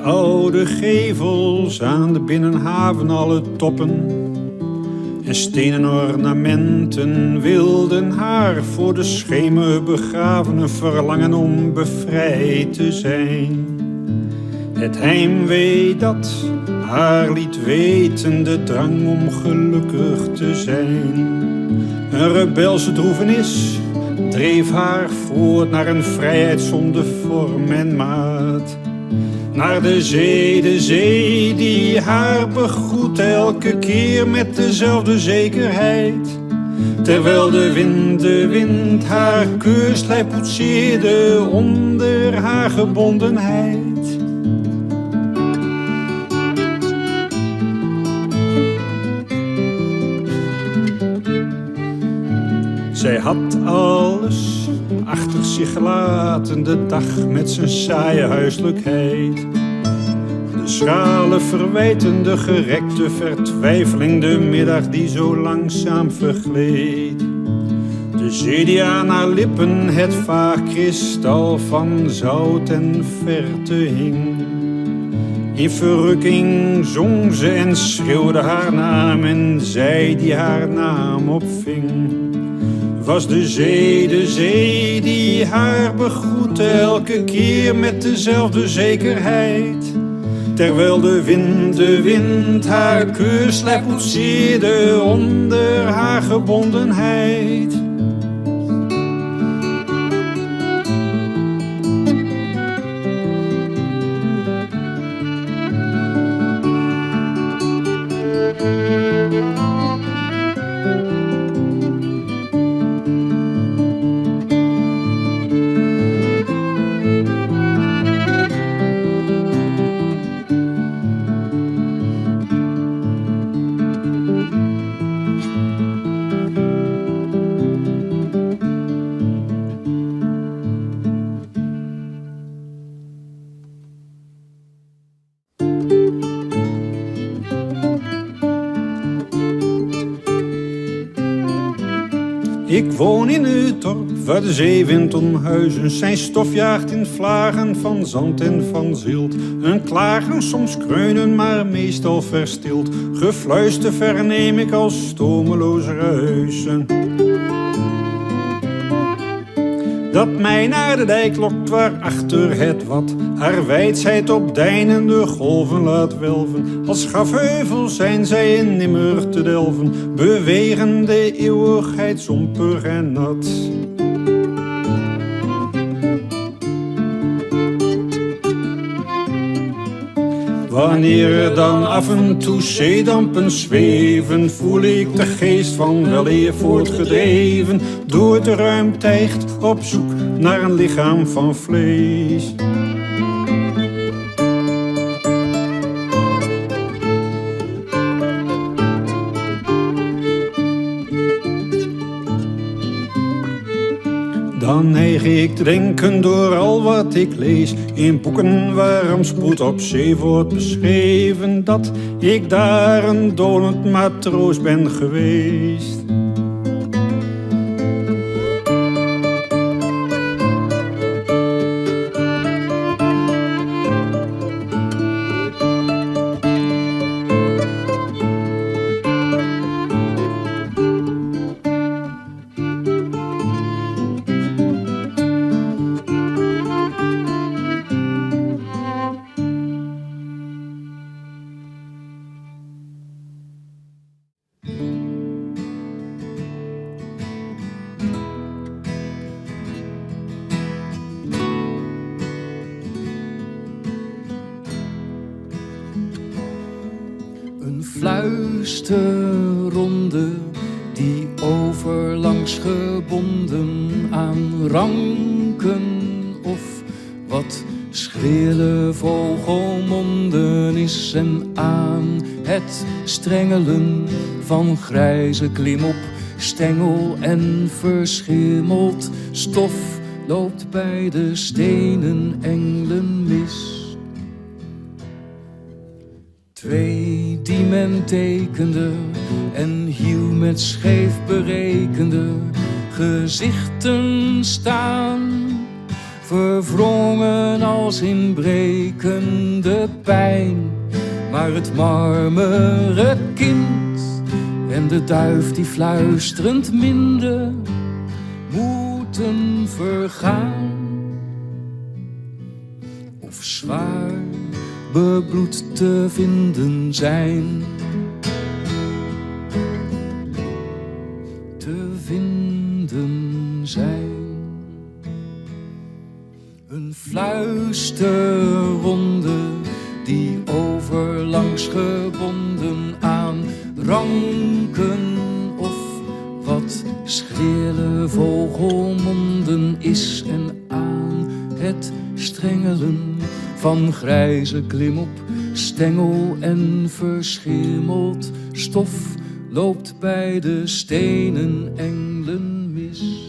oude gevels aan de binnenhaven alle toppen en stenen ornamenten wilden haar voor de schemer begraven, een verlangen om bevrijd te zijn. Het heimwee dat haar liet weten, de drang om gelukkig te zijn. Een rebelse droevenis dreef haar voort naar een vrijheid zonder vorm en maat. Naar de zee die haar begroet elke keer met dezelfde zekerheid. Terwijl de wind haar keurslijf poetseerde onder haar gebondenheid. Zij had alles achter zich gelaten, de dag met zijn saaie huiselijkheid. De schrale verwijten, de gerekte vertwijfeling, de middag die zo langzaam vergleed. De zee die aan haar lippen het vaag kristal van zout en verte hing. In verrukking zong ze en schreeuwde haar naam en zij die haar naam opving. Was de zee die haar begroette elke keer met dezelfde zekerheid. Terwijl de wind haar keurslijf poetseerde onder haar gebondenheid. Ik woon in het dorp waar de zeewind om huizen zijn stof jaagt in vlagen van zand en van zilt. Een klagen, soms kreunen, maar meestal verstild. Gefluister verneem ik als stomeloze ruisen. Dat mij naar de dijk lokt waarachter het wat haar wijdsheid op deinende golven laat welven. Als grafheuvel zijn zij in nimmer te delven, bewegen de eeuwigheid zompig en nat. Wanneer dan af en toe zeedampen zweven, voel ik de geest van weleer voortgedreven door de ruimteicht op zoek naar een lichaam van vlees. Dan neig ik te denken door al wat ik lees in boeken waar rampspoed op zee wordt beschreven, dat ik daar een dolend matroos ben geweest. Fluisterronde die overlangs gebonden aan ranken of wat schrille vogelmonden is en aan het strengelen van grijze klimop, stengel en verschimmeld stof loopt bij de stenen engelen mis. Twee die men tekende en hiel met scheef berekende gezichten staan verwrongen als in brekende pijn. Maar het marmeren kind en de duif die fluisterend minde moeten vergaan. Of zwaar bebloed te vinden zijn. Te vinden zijn. Een fluisterronde die overlangs gebonden aan ranken of wat schrille vogelmonden is en aan het strengelen van grijze klimop, stengel en verschimmeld stof loopt bij de stenen engelen mis.